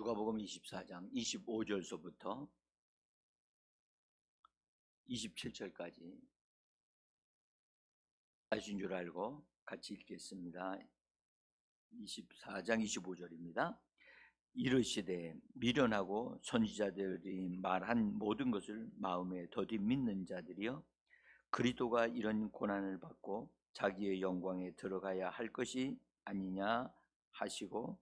누가복음 24장 25절서부터 27절까지 하신 줄 알고 같이 읽겠습니다. 24장 25절입니다. 이르시되 미련하고 선지자들이 말한 모든 것을 마음에 더디 믿는 자들이여, 그리스도가 이런 고난을 받고 자기의 영광에 들어가야 할 것이 아니냐 하시고,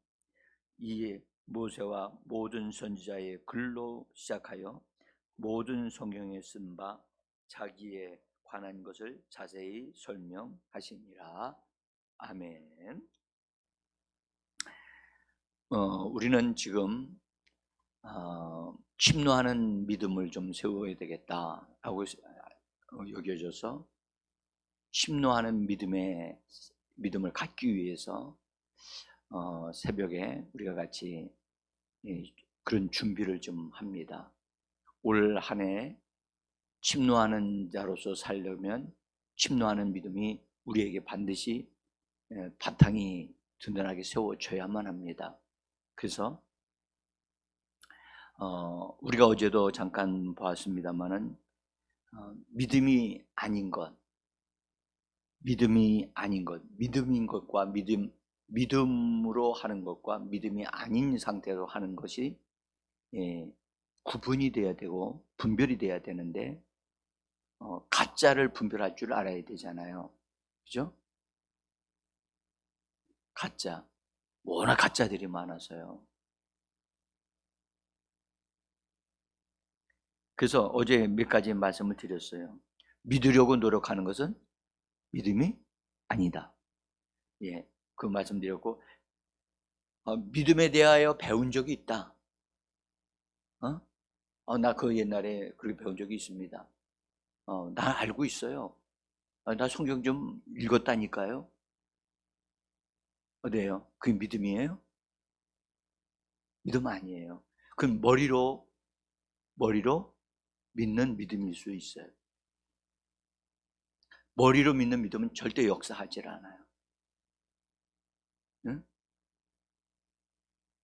이에 모세와 모든 선지자의 글로 시작하여 모든 성경에 쓴 바 자기에 관한 것을 자세히 설명하시니라. 아멘. 우리는 지금 침노하는 믿음을 좀 세워야 되겠다라고 여겨져서, 침노하는 믿음을 갖기 위해서 새벽에 우리가 같이 그런 준비를 좀 합니다. 올 한 해 침노하는 자로서 살려면 침노하는 믿음이 우리에게 반드시 바탕이 든든하게 세워져야만 합니다. 그래서 우리가 어제도 잠깐 보았습니다마는 믿음이 아닌 것, 믿음인 것과 믿음으로 하는 것과 믿음이 아닌 상태로 하는 것이 구분이 돼야 되고 분별이 돼야 되는데, 가짜를 분별할 줄 알아야 되잖아요. 그죠? 가짜. 워낙 가짜들이 많아서요. 그래서 어제 몇 가지 말씀을 드렸어요. 믿으려고 노력하는 것은 믿음이 아니다. 그 말씀 드렸고, 믿음에 대하여 배운 적이 있다. 나 그 옛날에 그렇게 배운 적이 있습니다. 나 알고 있어요. 나 성경 좀 읽었다니까요. 어때요? 그게 믿음이에요? 믿음 아니에요. 그건 머리로 믿는 믿음일 수 있어요. 머리로 믿는 믿음은 절대 역사하지 않아요. 응?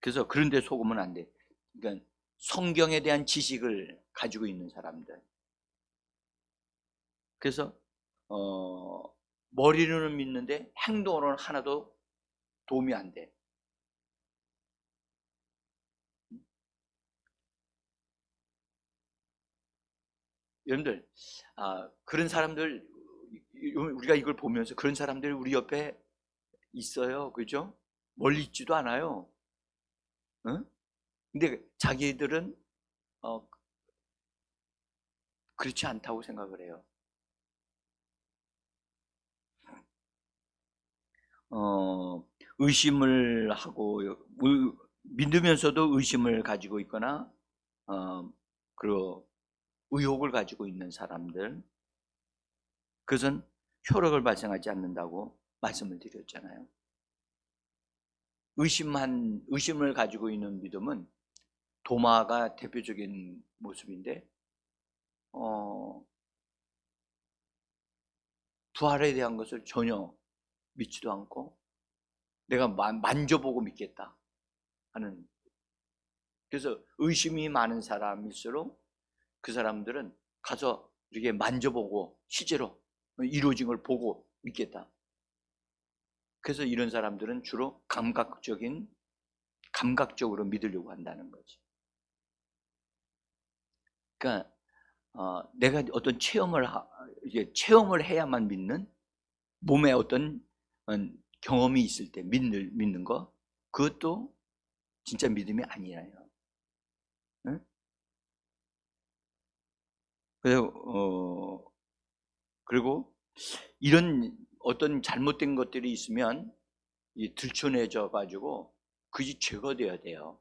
그래서 그런 데 속으면 안 돼. 그러니까 성경에 대한 지식을 가지고 있는 사람들. 그래서 머리로는 믿는데 행동으로는 하나도 도움이 안 돼. 여러분들, 그런 사람들, 우리가 이걸 보면서 그런 사람들이 우리 옆에 있어요. 그죠? 멀리 있지도 않아요. 응? 근데 자기들은 그렇지 않다고 생각을 해요. 의심을 하고 믿으면서도 의심을 가지고 있거나 그리고 의혹을 가지고 있는 사람들, 그것은 효력을 발생하지 않는다고 말씀을 드렸잖아요. 의심을 가지고 있는 믿음은 도마가 대표적인 모습인데, 부활에 대한 것을 전혀 믿지도 않고 내가 만져보고 믿겠다 하는. 그래서 의심이 많은 사람일수록 그 사람들은 가서 이렇게 만져보고 실제로 이루어진 걸 보고 믿겠다. 그래서 이런 사람들은 주로 감각적으로 믿으려고 한다는 거지. 그러니까 내가 어떤 체험을 해야만 믿는, 몸에 어떤 경험이 있을 때 믿는 거, 그것도 진짜 믿음이 아니에요. 응? 그리고 이런 어떤 잘못된 것들이 있으면 들춰내져 가지고 그것이 제거되어야 돼요.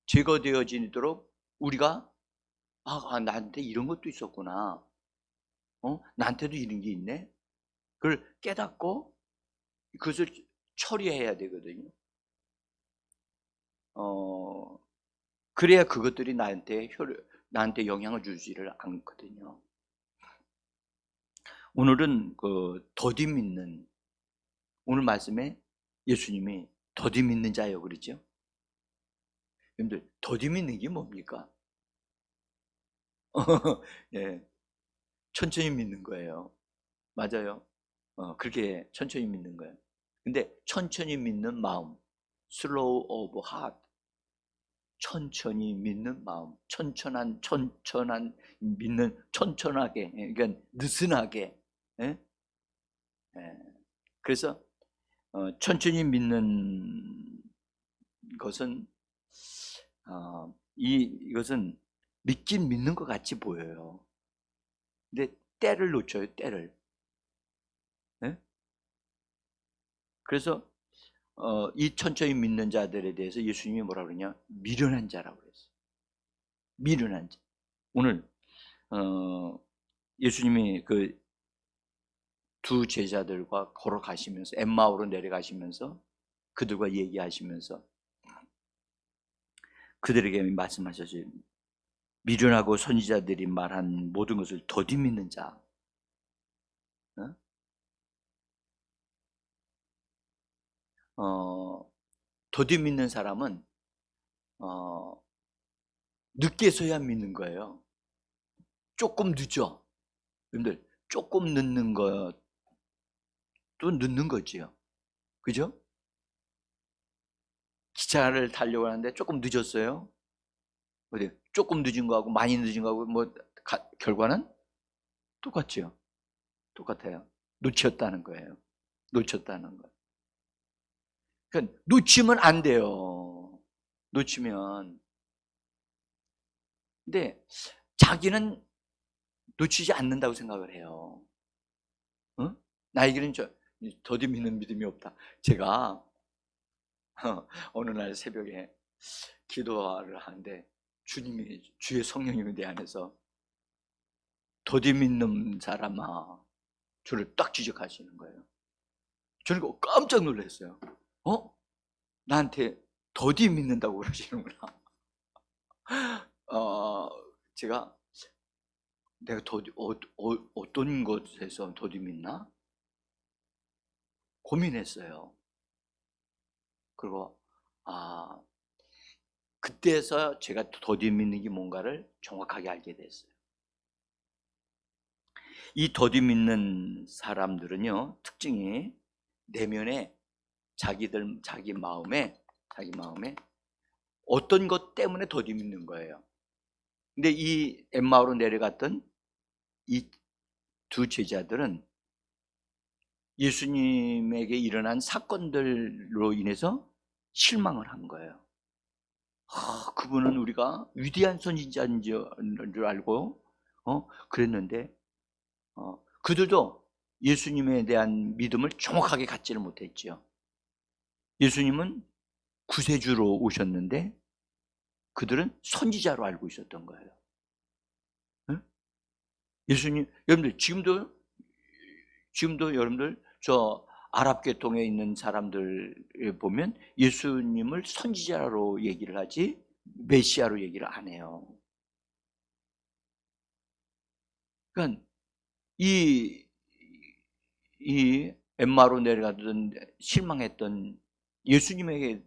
제거되어지도록 우리가 나한테 이런 것도 있었구나, 나한테도 이런 게 있네, 그걸 깨닫고 그것을 처리해야 되거든요. 그래야 그것들이 나한테 영향을 주지를 않거든요. 오늘은 더디 믿는, 오늘 말씀에 예수님이 더디 믿는 자요 그러죠. 여러분들 더디 믿는 게 뭡니까? 예, 천천히 믿는 거예요. 맞아요. 그렇게 천천히 믿는 거예요. 근데 천천히 믿는 마음, slow of heart, 천천히 믿는 마음, 천천한 믿는, 천천하게, 그러니까 느슨하게. 예? 예. 그래서 천천히 믿는 것은 이것은 믿긴 믿는 것 같이 보여요. 근데 때를 놓쳐요, 때를. 예? 그래서 이 천천히 믿는 자들에 대해서 예수님이 뭐라 그러냐? 미련한 자라고 그랬어요. 미련한 자. 오늘 예수님이 그 두 제자들과 걸어가시면서 엠마오로 내려가시면서 그들과 얘기하시면서 그들에게 말씀하셨어요. 미련하고 선지자들이 말한 모든 것을 더디 믿는 자. 더디 믿는 사람은 늦게서야 믿는 거예요. 조금 늦어. 여러분들 조금 늦는 것도 늦는 거지요. 그죠? 기차를 타려고 하는데 조금 늦었어요. 어디 조금 늦은 거하고 많이 늦은 거하고 뭐 결과는 똑같죠. 똑같아요. 놓쳤다는 거예요. 놓쳤다는 거. 그러니까 놓치면 안 돼요. 놓치면. 근데 자기는 놓치지 않는다고 생각을 해요. 응? 나에게는 더디 믿는 믿음이 없다. 제가 어느 날 새벽에 기도를 하는데 주님이, 주의 성령님이 내 안에서 더디 믿는 사람아, 저를 딱 지적하시는 거예요. 저는 깜짝 놀랐어요. 나한테 더디 믿는다고 그러시는구나. 제가 내가 어떤 것에서 더디 믿나? 고민했어요. 그리고 그때서 제가 더디 믿는 게 뭔가를 정확하게 알게 됐어요. 이 더디 믿는 사람들은요, 특징이 내면에 자기 마음에 어떤 것 때문에 더디 믿는 거예요. 근데 이 엠마오로 내려갔던 이 두 제자들은 예수님에게 일어난 사건들로 인해서 실망을 한 거예요. 그분은 우리가 위대한 선지자인 줄 알고 그랬는데 그들도 예수님에 대한 믿음을 정확하게 갖지를 못했지요. 예수님은 구세주로 오셨는데 그들은 선지자로 알고 있었던 거예요. 예수님, 여러분들 지금도 여러분들 저 아랍계통에 있는 사람들 보면 예수님을 선지자로 얘기를 하지 메시아로 얘기를 안 해요. 그러니까 이 엠마로 내려가던 실망했던 예수님에게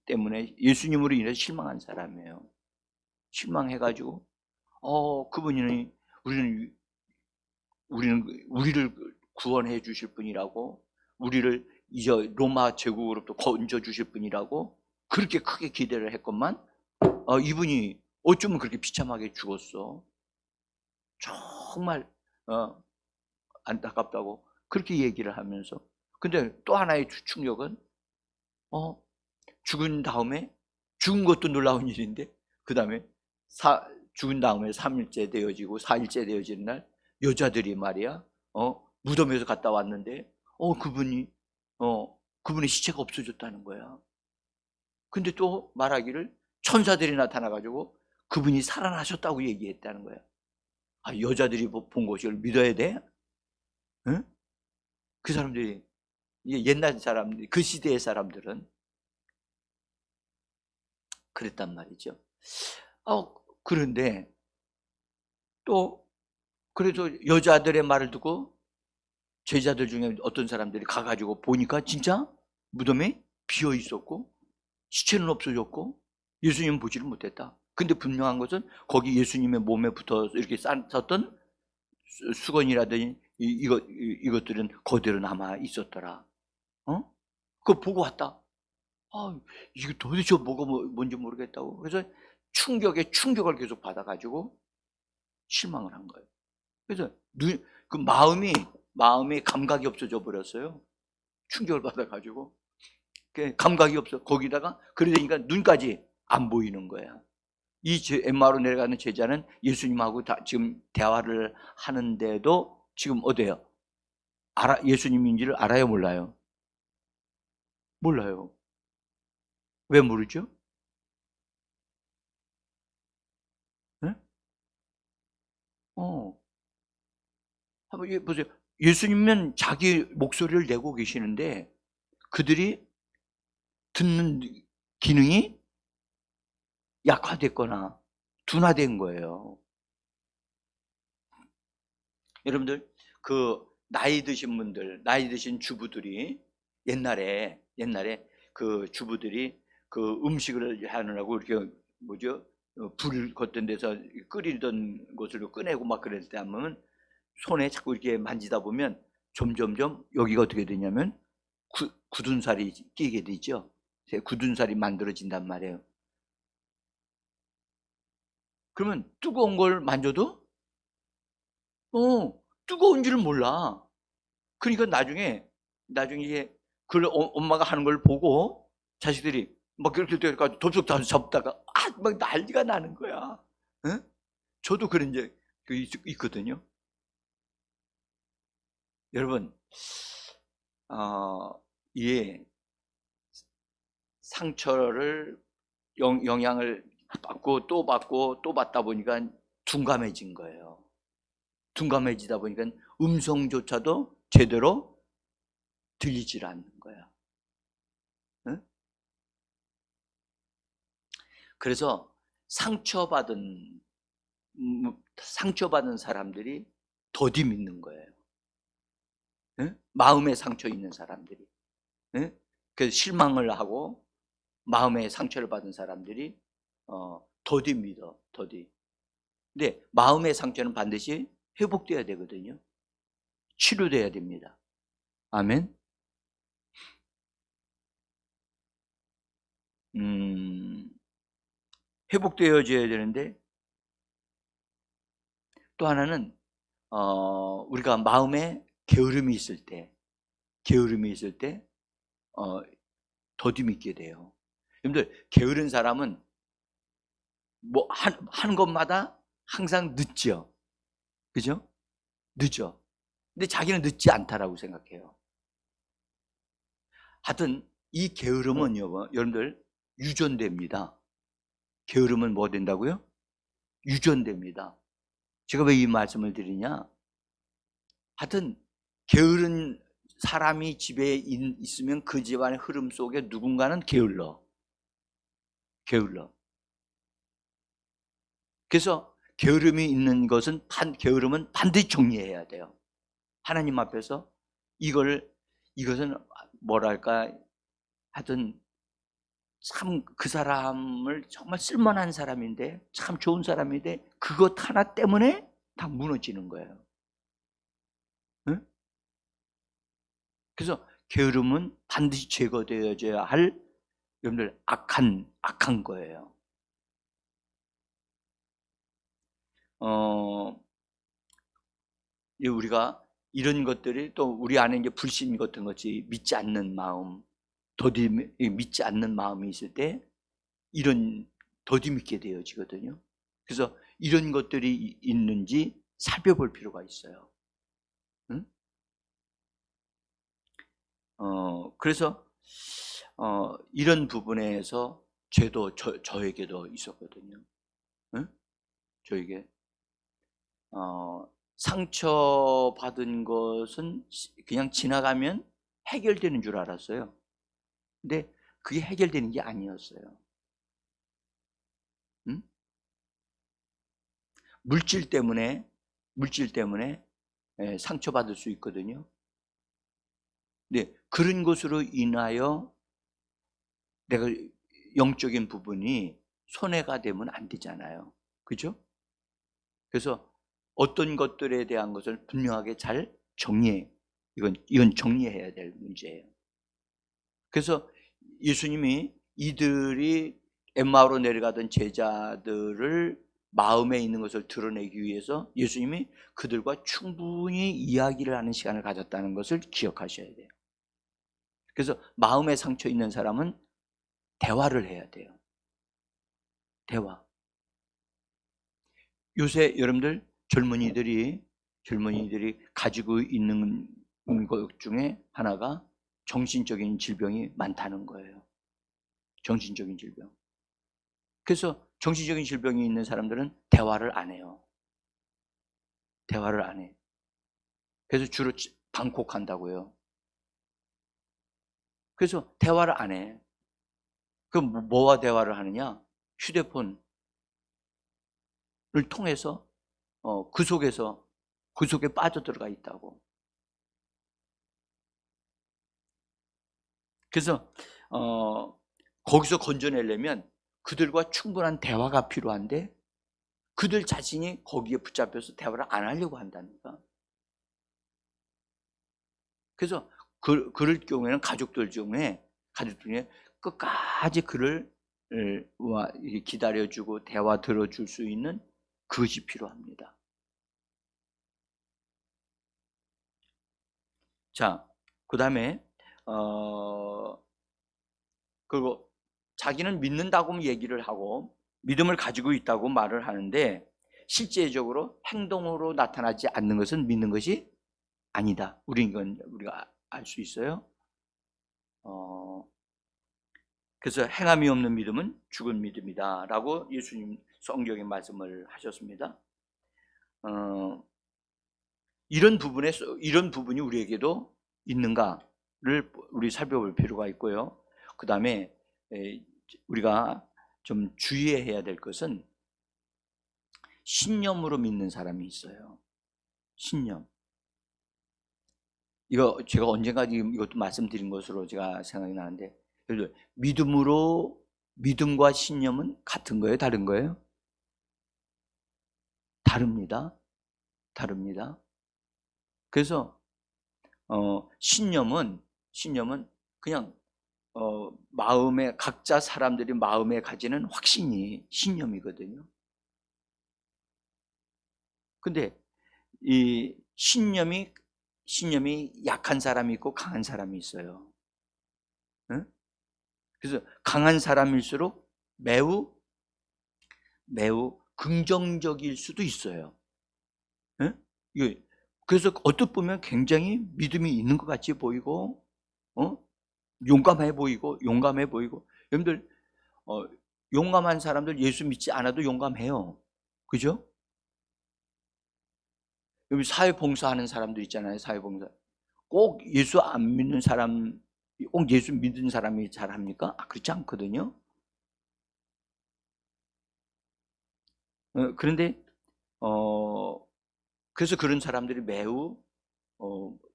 때문에, 예수님으로 인해서 실망한 사람이에요. 실망해가지고 그분이 우리를 구원해 주실 분이라고, 우리를 이제 로마 제국으로부터 건져 주실 분이라고 그렇게 크게 기대를 했건만 이분이 어쩌면 그렇게 비참하게 죽었어. 정말 안타깝다고 그렇게 얘기를 하면서. 근데 또 하나의 충격은 죽은 다음에, 죽은 것도 놀라운 일인데 그 다음에 죽은 다음에 3일째 되어지고 4일째 되어지는 날 여자들이 말이야 무덤에서 갔다 왔는데 그분의 시체가 없어졌다는 거야. 근데 또 말하기를 천사들이 나타나가지고 그분이 살아나셨다고 얘기했다는 거야. 여자들이 본 것을 믿어야 돼? 응? 그 사람들이, 옛날 사람들, 그 시대의 사람들은 그랬단 말이죠. 그런데 또 그래도 여자들의 말을 듣고 제자들 중에 어떤 사람들이 가가지고 보니까 진짜 무덤에 비어 있었고 시체는 없어졌고 예수님 보지를 못했다. 근데 분명한 것은 거기 예수님의 몸에 붙어 이렇게 쌓았던 수건이라든지 이것들은 그대로 남아 있었더라. 그거 보고 왔다. 이게 도대체 뭐가 뭔지 모르겠다고. 그래서 충격에 충격을 계속 받아가지고 실망을 한 거예요. 그래서 그 마음이 감각이 없어져 버렸어요. 충격을 받아가지고 감각이 없어. 거기다가 그러니까 눈까지 안 보이는 거야. 이 엠마오로 내려가는 제자는 예수님하고 지금 대화를 하는데도 지금 어때요? 예수님인지를 알아요, 몰라요? 몰라요. 왜 모르죠? 네? 한번 보세요. 예수님은 자기 목소리를 내고 계시는데 그들이 듣는 기능이 약화됐거나 둔화된 거예요. 여러분들, 그 나이 드신 분들, 나이 드신 주부들이 옛날에 그 주부들이 그 음식을 하느라고 이렇게 뭐죠? 불 걷던 데서 끓이던 것을 꺼내고 막 그랬을 때 하면 손에 자꾸 이렇게 만지다 보면 점점점 여기가 어떻게 되냐면 굳은 살이 끼게 되죠. 굳은 살이 만들어진단 말이에요. 그러면 뜨거운 걸 만져도 뜨거운 줄을 몰라. 그러니까 나중에 이제 그걸 엄마가 하는 걸 보고 자식들이 막 그렇게 돼가지고 덥석 잡다가 막 난리가 나는 거야. 응? 저도 그런 게 있거든요. 여러분, 예, 상처를 영향을 받고 또 받고 또 받다 보니까 둔감해진 거예요. 둔감해지다 보니까 음성조차도 제대로 들리질 않는 거야. 응? 그래서 상처받은 사람들이 더디 믿는 거예요. 응? 마음에 상처 있는 사람들이. 응? 그래서 실망을 하고 마음에 상처를 받은 사람들이 더디 믿어. 더디. 근데 마음의 상처는 반드시 회복돼야 되거든요. 치료돼야 됩니다. 아멘. 회복되어져야 되는데 또 하나는 우리가 마음에 게으름이 있을 때 더디 믿게 돼요. 여러분들, 게으른 사람은 뭐 하는 것마다 항상 늦죠. 그죠? 늦어. 근데 자기는 늦지 않다라고 생각해요. 하여튼 이 게으름은요, 여러분들, 유전됩니다. 게으름은 뭐 된다고요? 유전됩니다. 제가 왜 이 말씀을 드리냐? 하여튼 게으른 사람이 집에 있으면 그 집안의 흐름 속에 누군가는 게을러. 그래서 게으름이 있는 것은 게으름은 반드시 정리해야 돼요. 하나님 앞에서 이것은 뭐랄까, 하여튼 참 그 사람을 정말 쓸만한 사람인데, 참 좋은 사람인데 그것 하나 때문에 다 무너지는 거예요. 응? 그래서 게으름은 반드시 제거되어져야 할, 여러분들, 악한 거예요. 우리가 이런 것들이 또 우리 안에 이제 불신 같은 것이 믿지 않는 마음, 더디 믿지 않는 마음이 있을 때 이런 더디 믿게 되어지거든요. 그래서 이런 것들이 있는지 살펴볼 필요가 있어요. 응? 그래서 이런 부분에서 죄도 저에게도 있었거든요. 응? 저에게 상처받은 것은 그냥 지나가면 해결되는 줄 알았어요. 근데 그게 해결되는 게 아니었어요. 응? 물질 때문에 상처받을 수 있거든요. 근데 그런 것으로 인하여 내가 영적인 부분이 손해가 되면 안 되잖아요. 그죠? 그래서 어떤 것들에 대한 것을 분명하게 잘 정리해. 이건 정리해야 될 문제예요. 그래서 예수님이 이들이 엠마오로 내려가던 제자들을 마음에 있는 것을 드러내기 위해서 예수님이 그들과 충분히 이야기를 하는 시간을 가졌다는 것을 기억하셔야 돼요. 그래서 마음에 상처 있는 사람은 대화를 해야 돼요. 대화. 요새 여러분들 젊은이들이 가지고 있는 것 중에 하나가 정신적인 질병이 많다는 거예요. 정신적인 질병. 그래서 정신적인 질병이 있는 사람들은 대화를 안 해요. 대화를 안 해. 그래서 주로 방콕한다고요. 그래서 대화를 안 해. 그럼 뭐와 대화를 하느냐? 휴대폰을 통해서 그 속에 빠져들어가 있다고. 그래서 거기서 건져내려면 그들과 충분한 대화가 필요한데 그들 자신이 거기에 붙잡혀서 대화를 안 하려고 한다니까. 그래서 그럴 경우에는 가족들 중에 끝까지 그를 기다려주고 대화 들어줄 수 있는 그것이 필요합니다. 자, 그 다음에 그리고 자기는 믿는다고 얘기를 하고 믿음을 가지고 있다고 말을 하는데 실제적으로 행동으로 나타나지 않는 것은 믿는 것이 아니다. 우리가 알 수 있어요. 그래서 행함이 없는 믿음은 죽은 믿음이다라고 예수님 성경에 말씀을 하셨습니다. 이런 부분이 우리에게도 있는가를 우리 살펴볼 필요가 있고요. 그 다음에 우리가 좀 주의해야 될 것은 신념으로 믿는 사람이 있어요. 신념. 이거 제가 언젠가 이것도 말씀드린 것으로 제가 생각이 나는데, 믿음과 신념은 같은 거예요? 다른 거예요? 다릅니다. 그래서 신념은 그냥 각자 사람들이 마음에 가지는 확신이 신념이거든요. 근데 이 신념이 약한 사람이 있고 강한 사람이 있어요. 응? 그래서 강한 사람일수록 매우 긍정적일 수도 있어요. 응? 그래서 어떻게 보면 굉장히 믿음이 있는 것 같이 보이고, 용감해 보이고. 여러분들 용감한 사람들 예수 믿지 않아도 용감해요. 그죠? 여기 사회봉사하는 사람들 있잖아요. 사회봉사. 꼭 예수 안 믿는 사람, 꼭 예수 믿는 사람이 잘합니까? 그렇지 않거든요. 그런데 그래서 그런 사람들이 매우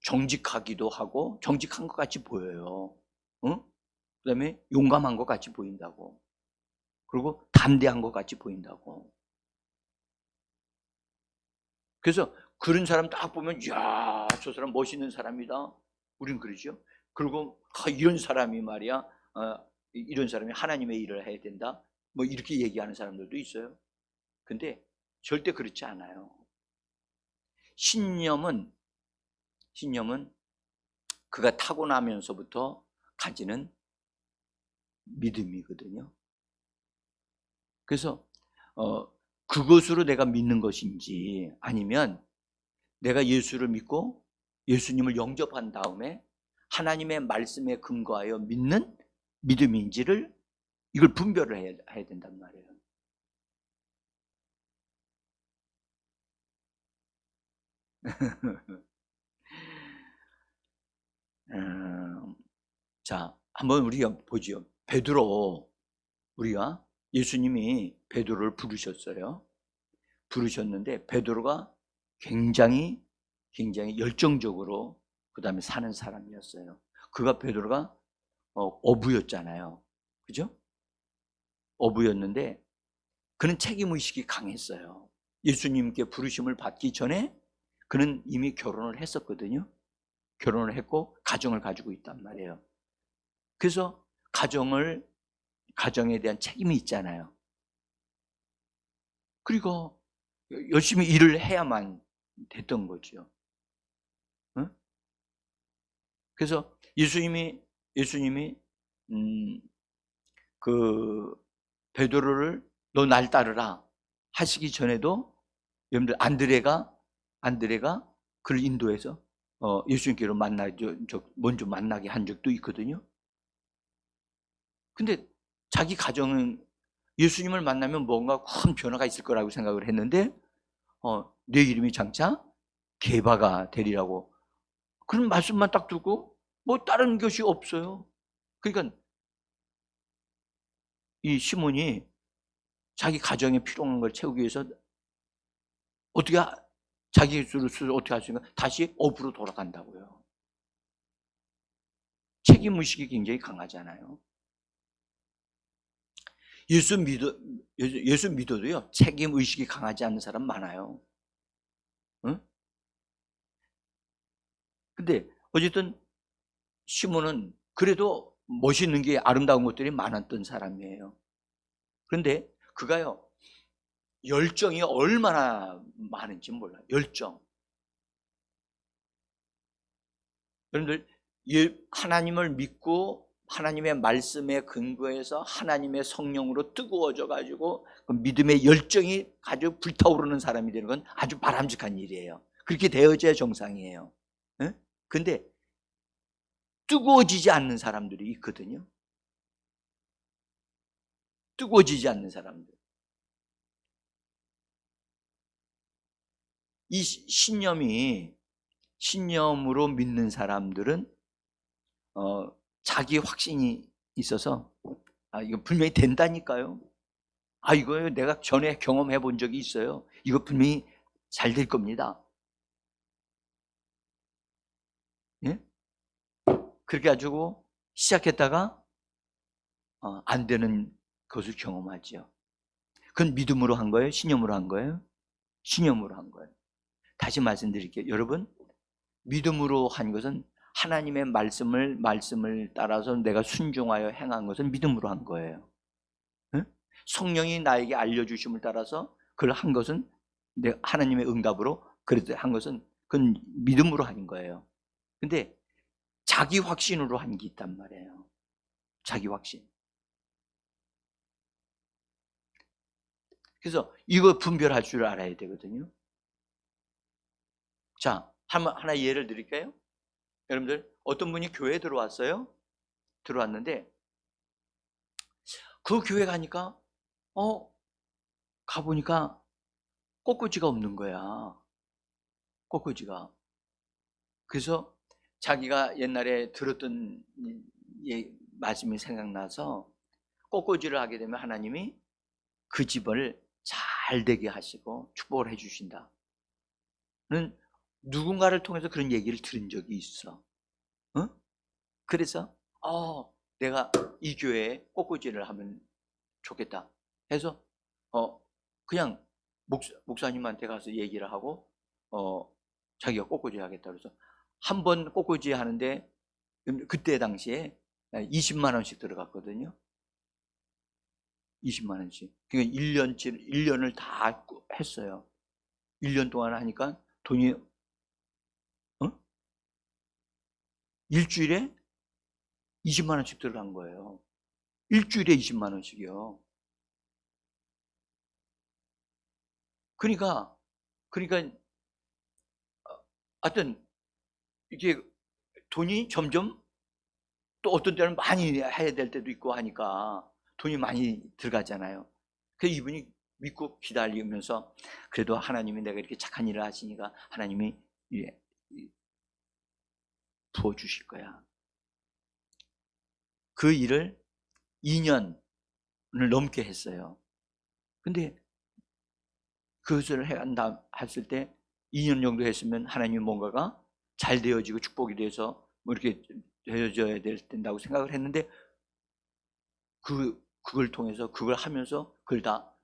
정직하기도 하고 정직한 것 같이 보여요. 그다음에 용감한 것 같이 보인다고. 그리고 담대한 것 같이 보인다고. 그래서 그런 사람 딱 보면 이야, 저 사람 멋있는 사람이다. 우린 그러죠. 그리고 이런 사람이 말이야, 이런 사람이 하나님의 일을 해야 된다. 뭐 이렇게 얘기하는 사람들도 있어요. 근데 절대 그렇지 않아요. 신념은 그가 타고나면서부터 가지는 믿음이거든요. 그래서 그것으로 내가 믿는 것인지 아니면 내가 예수를 믿고 예수님을 영접한 다음에 하나님의 말씀에 근거하여 믿는 믿음인지를 이걸 분별을 해야 된단 말이에요. 자, 한번 우리가 보죠. 우리가 예수님이 베드로를 부르셨는데 베드로가 굉장히 열정적으로 그 다음에 사는 사람이었어요. 베드로가 어부였잖아요. 그죠? 어부였는데 그는 책임의식이 강했어요. 예수님께 부르심을 받기 전에 그는 이미 결혼을 했었거든요. 결혼을 했고 가정을 가지고 있단 말이에요. 그래서 가정에 대한 책임이 있잖아요. 그리고 열심히 일을 해야만 됐던 거죠. 응? 그래서 예수님이 그 베드로를 너 날 따르라 하시기 전에도 여러분들 안드레가 그를 인도해서 예수님께로 먼저 만나게 한 적도 있거든요. 근데 자기 가정은 예수님을 만나면 뭔가 큰 변화가 있을 거라고 생각을 했는데 내 이름이 장차 게바가 되리라고 그런 말씀만 딱 듣고 뭐 다른 것이 없어요. 그러니까 이 시몬이 자기 가정에 필요한 걸 채우기 위해서 어떻게 자기 수를 어떻게 할 수 있는가? 다시 업으로 돌아간다고요. 책임의식이 굉장히 강하잖아요. 예수 믿어도요, 책임의식이 강하지 않는 사람 많아요. 응? 근데 어쨌든 시몬은 그래도 멋있는 게 아름다운 것들이 많았던 사람이에요. 그런데 그가요, 열정이 얼마나 많은지 몰라요. 열정. 여러분들 하나님을 믿고 하나님의 말씀에 근거해서 하나님의 성령으로 뜨거워져 가지고 그 믿음의 열정이 아주 불타오르는 사람이 되는 건 아주 바람직한 일이에요. 그렇게 되어져야 정상이에요. 근데 뜨거워지지 않는 사람들이 있거든요. 뜨거워지지 않는 사람들. 이 신념으로 믿는 사람들은 자기 확신이 있어서 이거 분명히 된다니까요. 이거요 내가 전에 경험해 본 적이 있어요. 이거 분명히 잘 될 겁니다. 예? 그렇게 가지고 시작했다가 안 되는 것을 경험하죠. 그건 믿음으로 한 거예요? 신념으로 한 거예요? 신념으로 한 거예요. 다시 말씀드릴게요. 여러분, 믿음으로 한 것은 하나님의 말씀을 따라서 내가 순종하여 행한 것은 믿음으로 한 거예요. 응? 성령이 나에게 알려주심을 따라서 그걸 한 것은 하나님의 응답으로 그래도 한 것은 그건 믿음으로 한 거예요. 근데 자기 확신으로 한 게 있단 말이에요. 자기 확신. 그래서 이거 분별할 줄 알아야 되거든요. 자, 하나 예를 드릴까요? 여러분들, 어떤 분이 교회에 들어왔어요. 들어왔는데 그 교회 가니까 가보니까 꽃꽂이가 없는 거야. 꽃꽂이가. 그래서 자기가 옛날에 들었던 말씀이 생각나서 꽃꽂이를 하게 되면 하나님이 그 집을 잘 되게 하시고 축복을 해주신다는 누군가를 통해서 그런 얘기를 들은 적이 있어. 그래서 내가 이 교회에 꽃꽂이를 하면 좋겠다 해서 그냥 목사님한테 가서 얘기를 하고 자기가 꽃꽂이 하겠다 그래서 한 번 꽃꽂이 하는데 그때 당시에 20만 원씩 들어갔거든요. 20만 원씩. 그러니까 1년을 다 했어요. 1년 동안 하니까 돈이 일주일에 20만 원씩 들어간 거예요. 일주일에 20만 원씩이요. 그러니까 하여튼 이게 돈이 점점 또 어떤 때는 많이 해야 될 때도 있고 하니까 돈이 많이 들어가잖아요. 그래서 이분이 믿고 기다리면서 그래도 하나님이 내가 이렇게 착한 일을 하시니까 하나님이 부어주실 거야. 그 일을 2년을 넘게 했어요. 근데 그것을 했을 때 2년 정도 했으면 하나님이 뭔가가 잘 되어지고 축복이 돼서 뭐 이렇게 되어져야 된다고 생각을 했는데 그 그걸 통해서 그걸 하면서 그걸 다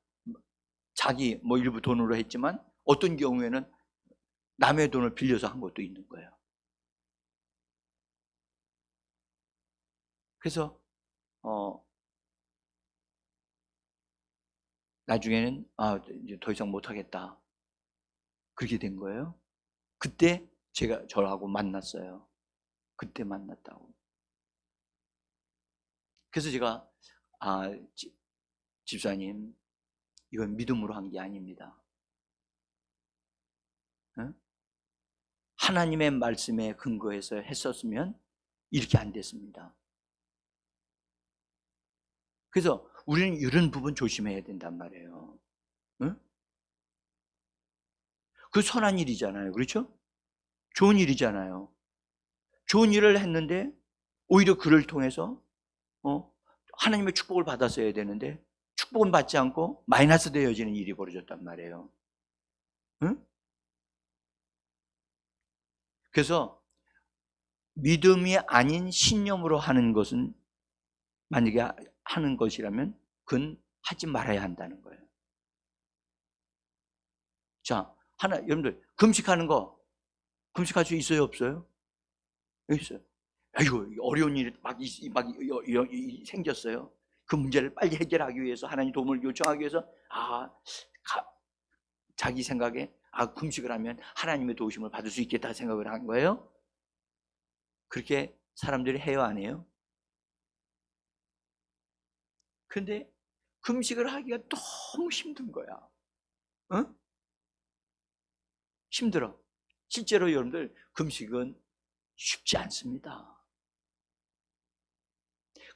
자기 뭐 일부 돈으로 했지만 어떤 경우에는 남의 돈을 빌려서 한 것도 있는 거예요. 그래서 나중에는 이제 더 이상 못하겠다 그렇게 된 거예요. 그때 제가 저하고 만났어요. 그때 만났다고. 그래서 제가 집사님 이건 믿음으로 한 게 아닙니다. 응? 하나님의 말씀에 근거해서 했었으면 이렇게 안 됐습니다. 그래서 우리는 이런 부분 조심해야 된단 말이에요. 응? 그 선한 일이잖아요. 그렇죠? 좋은 일이잖아요. 좋은 일을 했는데 오히려 그를 통해서 하나님의 축복을 받았어야 되는데 축복은 받지 않고 마이너스 되어지는 일이 벌어졌단 말이에요. 응? 그래서 믿음이 아닌 신념으로 하는 것은 만약에 하는 것이라면 그건 하지 말아야 한다는 거예요. 자, 여러분들 금식하는 거 금식할 수 있어요, 없어요? 있어요. 아이고 어려운 일이 막 생겼어요. 그 문제를 빨리 해결하기 위해서 하나님 도움을 요청하기 위해서 자기 생각에 금식을 하면 하나님의 도우심을 받을 수 있겠다 생각을 한 거예요. 그렇게 사람들이 해요, 안 해요? 근데 금식을 하기가 너무 힘든 거야. 응? 힘들어. 실제로 여러분들 금식은 쉽지 않습니다.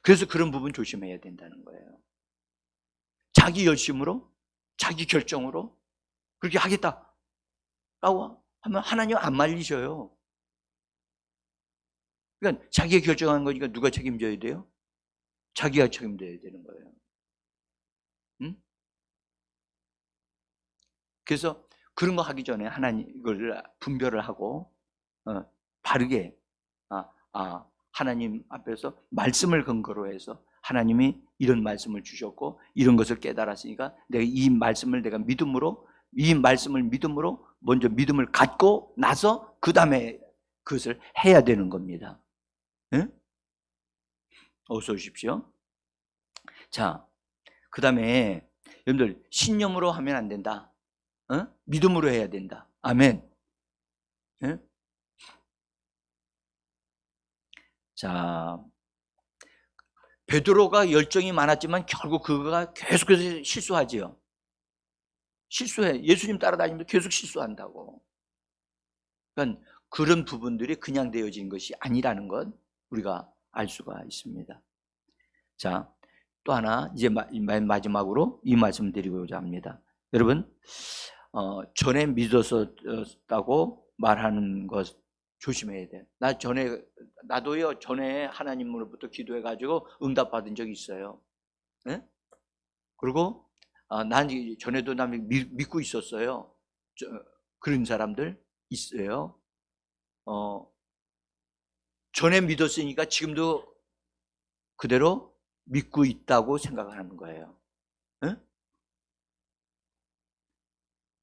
그래서 그런 부분 조심해야 된다는 거예요. 자기 열심으로, 자기 결정으로 그렇게 하겠다라고 하면 하나님 안 말리셔요. 그러니까 자기가 결정한 거니까 누가 책임져야 돼요? 자기가 책임져야 되는 거예요. 응? 그래서 그런 거 하기 전에 하나님 이걸 분별을 하고 바르게 하나님 앞에서 말씀을 근거로 해서 하나님이 이런 말씀을 주셨고 이런 것을 깨달았으니까 내가 이 말씀을 내가 믿음으로 먼저 믿음을 갖고 나서 그 다음에 그것을 해야 되는 겁니다. 응? 어서 오십시오. 자, 그 다음에 여러분들 신념으로 하면 안 된다. 믿음으로 해야 된다. 아멘. 응? 자, 베드로가 열정이 많았지만 결국 그가 계속해서 실수하지요. 실수해. 예수님 따라다니면서 계속 실수한다고. 그러니까 그런 부분들이 그냥 되어진 것이 아니라는 것 우리가 알 수가 있습니다. 자, 또 하나 이제 마지막으로 이 말씀을 드리고자 합니다. 여러분, 전에 믿었었다고 말하는 것 조심해야 돼요. 나도요 전에 하나님으로부터 기도해가지고 응답받은 적이 있어요. 네? 그리고 난 전에도 난 믿고 있었어요. 그런 사람들 있어요. 전에 믿었으니까 지금도 그대로 믿고 있다고 생각하는 거예요. 네?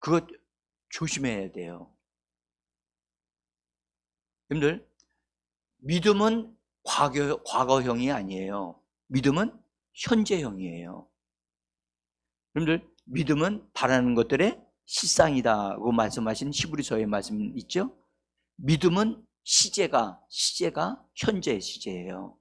그것 조심해야 돼요. 여러분들 믿음은 과거형이 아니에요. 믿음은 현재형이에요. 여러분들 믿음은 바라는 것들의 실상이다고 말씀하신 히브리서의 말씀 있죠? 믿음은 시제가 현재의 시제예요.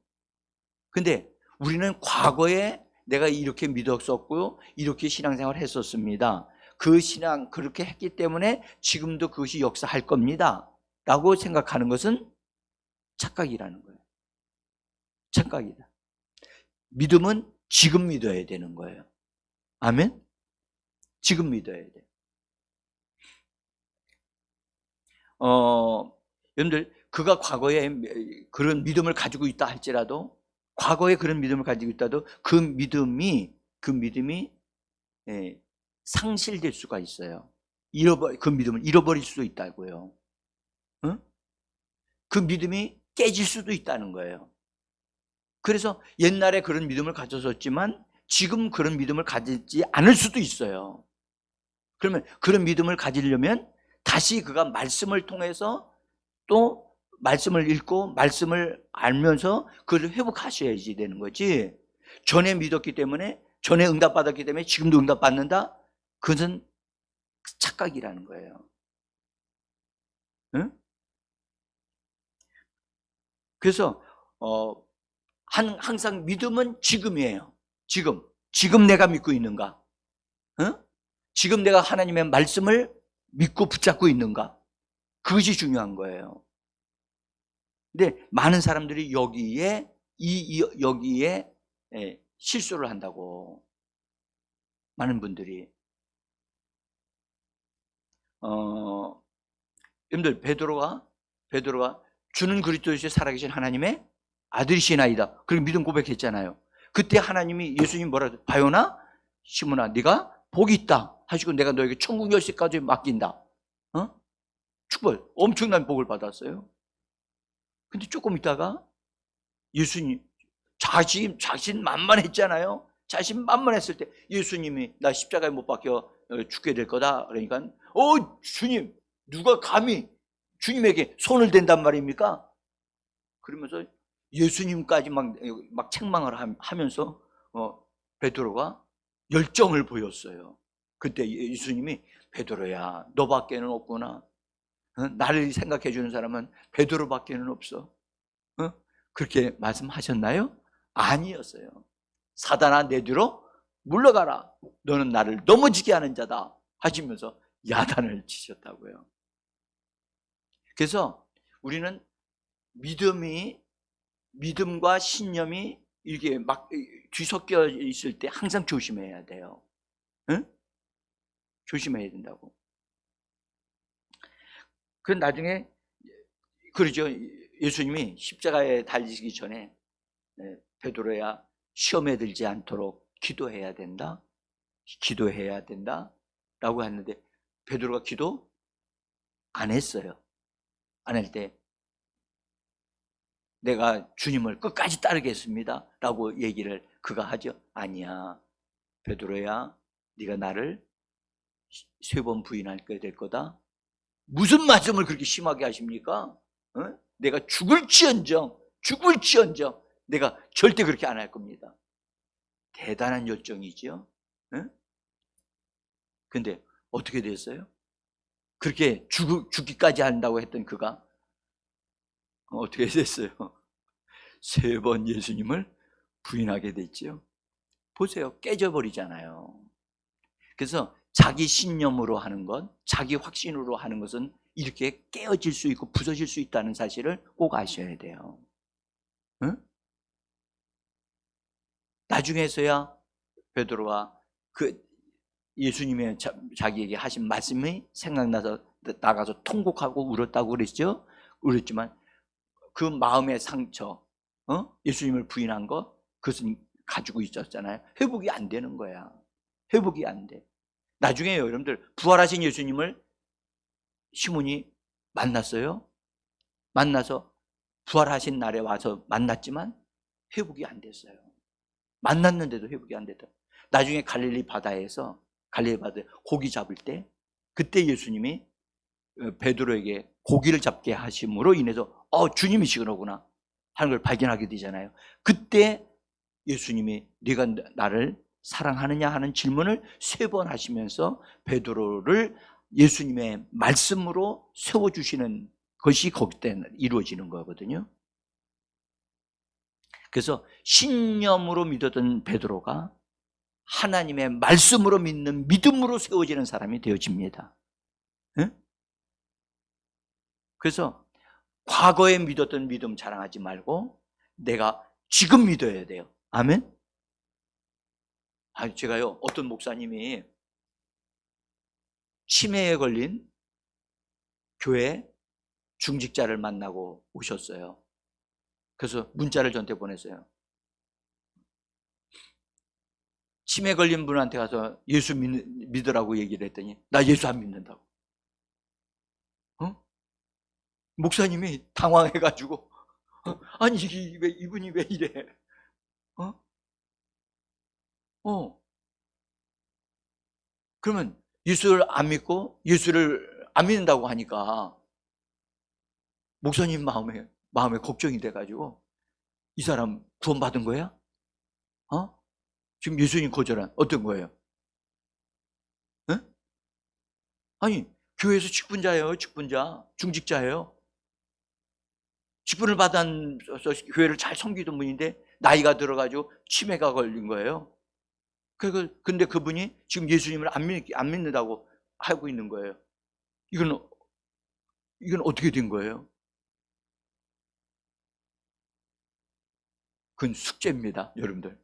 근데 우리는 과거에 내가 이렇게 믿었었고 이렇게 신앙생활을 했었습니다. 그 신앙 그렇게 했기 때문에 지금도 그것이 역사할 겁니다 라고 생각하는 것은 착각이라는 거예요. 착각이다. 믿음은 지금 믿어야 되는 거예요. 아멘? 지금 믿어야 돼요. 여러분들 그가 과거에 그런 믿음을 가지고 있다 할지라도 과거에 그런 믿음을 가지고 있다도 그 믿음이 상실될 수가 있어요. 그 믿음을 잃어버릴 수도 있다고요. 응? 그 믿음이 깨질 수도 있다는 거예요. 그래서 옛날에 그런 믿음을 가졌었지만 지금 그런 믿음을 가지지 않을 수도 있어요. 그러면 그런 믿음을 가지려면 다시 그가 말씀을 통해서 또 말씀을 읽고 말씀을 알면서 그걸 회복하셔야지 되는 거지. 전에 믿었기 때문에, 전에 응답받았기 때문에 지금도 응답받는다? 그것은 착각이라는 거예요. 응? 그래서 항상 믿음은 지금이에요. 지금 내가 믿고 있는가? 응? 지금 내가 하나님의 말씀을 믿고 붙잡고 있는가? 그것이 중요한 거예요. 근데 많은 사람들이 여기에 실수를 한다고. 많은 분들이 여러분들, 베드로가 주는 그리스도이시여 살아계신 하나님의 아들이시나이다. 그렇게 믿음 고백했잖아요. 그때 하나님이, 예수님 뭐라 그랬어요? 바요나 시몬아, 네가 복이 있다 하시고 내가 너에게 천국 열쇠까지 맡긴다. 축복, 엄청난 복을 받았어요. 근데 조금 있다가 예수님, 자신 만만했잖아요. 자신 만만했을 때 예수님이 나 십자가에 못 박혀 죽게 될 거다. 그러니까 주님, 누가 감히 주님에게 손을 댄단 말입니까? 그러면서 예수님까지 막 책망을 하면서 베드로가 열정을 보였어요. 그때 예수님이 베드로야, 너밖에는 없구나. 나를 생각해 주는 사람은 베드로밖에는 없어. 그렇게 말씀하셨나요? 아니었어요. 사단아, 내 뒤로 물러가라. 너는 나를 넘어지게 하는 자다 하시면서 야단을 치셨다고요. 그래서 우리는 믿음과 신념이 이렇게 막 뒤섞여 있을 때 항상 조심해야 돼요. 응? 조심해야 된다고. 그 나중에 그러죠. 예수님이 십자가에 달리시기 전에 베드로야, 시험에 들지 않도록 기도해야 된다. 기도해야 된다. 라고 했는데 베드로가 기도 안 했어요. 안 할 때 내가 주님을 끝까지 따르겠습니다 라고 얘기를 그가 하죠. 아니야, 베드로야, 네가 나를 3번 부인하게 될 거다. 무슨 말씀을 그렇게 심하게 하십니까? 내가 죽을지언정 내가 절대 그렇게 안 할 겁니다. 대단한 열정이죠. 근데 어떻게 됐어요? 그렇게 죽기까지 한다고 했던 그가 어떻게 됐어요? 3번 예수님을 부인하게 됐죠. 보세요, 깨져버리잖아요. 그래서 자기 신념으로 하는 것, 자기 확신으로 하는 것은 이렇게 깨어질 수 있고 부서질 수 있다는 사실을 꼭 아셔야 돼요. 응? 나중에서야 베드로가 그 예수님의 자기에게 하신 말씀이 생각나서 나가서 통곡하고 울었다고 그랬죠. 울었지만 그 마음의 상처, 예수님을 부인한 거, 그것은 가지고 있었잖아요. 회복이 안 되는 거야. 회복이 안 돼. 나중에 여러분들, 부활하신 예수님을 시몬이 만났어요. 만나서 부활하신 날에 와서 만났지만 회복이 안 됐어요. 만났는데도 회복이 안 됐다. 나중에 갈릴리 바다에 고기 잡을 때, 그때 예수님이 베드로에게 고기를 잡게 하심으로 인해서 주님이시구나 하는 걸 발견하게 되잖아요. 그때 예수님이 네가 나를 사랑하느냐 하는 질문을 3번 하시면서 베드로를 예수님의 말씀으로 세워주시는 것이 거기 때 이루어지는 거거든요. 그래서 신념으로 믿었던 베드로가 하나님의 말씀으로 믿는 믿음으로 세워지는 사람이 되어집니다. 그래서 과거에 믿었던 믿음 자랑하지 말고 내가 지금 믿어야 돼요. 아멘? 제가요, 어떤 목사님이 치매에 걸린 교회 중직자를 만나고 오셨어요. 그래서 문자를 저한테 보냈어요. 치매 걸린 분한테 가서 예수 믿으라고 얘기를 했더니 나 예수 안 믿는다고. 목사님이 당황해가지고 아니 이분이 왜 이래? 그러면 예수를 안 믿고 예수를 안 믿는다고 하니까 목사님 마음에 걱정이 돼가지고 이 사람 구원받은 거야? 지금 예수님 거절한 어떤 거예요? 에? 아니, 교회에서 직분자예요. 직분자, 중직자예요. 직분을 받아서 교회를 잘 섬기던 분인데 나이가 들어가지고 치매가 걸린 거예요. 근데 그분이 지금 예수님을 안 믿는다고 하고 있는 거예요. 이건 어떻게 된 거예요? 그건 숙제입니다, 여러분들.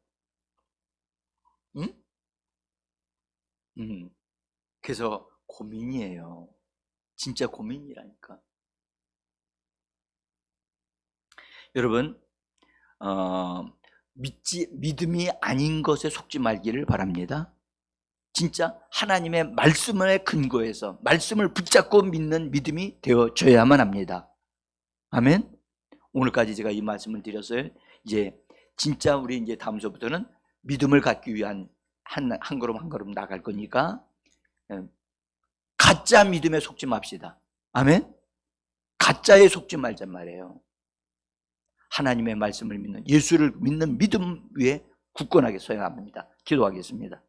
응? 그래서 고민이에요. 진짜 고민이라니까. 여러분, 믿음이 아닌 것에 속지 말기를 바랍니다. 진짜 하나님의 말씀의 근거에서 말씀을 붙잡고 믿는 믿음이 되어져야만 합니다. 아멘. 오늘까지 제가 이 말씀을 드렸어요. 이제 진짜 우리 이제 다음 주부터는 믿음을 갖기 위한 한 걸음 한 걸음 나갈 거니까 가짜 믿음에 속지 맙시다. 아멘. 가짜에 속지 말란 말이에요. 하나님의 말씀을 믿는 예수를 믿는 믿음 위에 굳건하게 서야 합니다. 기도하겠습니다.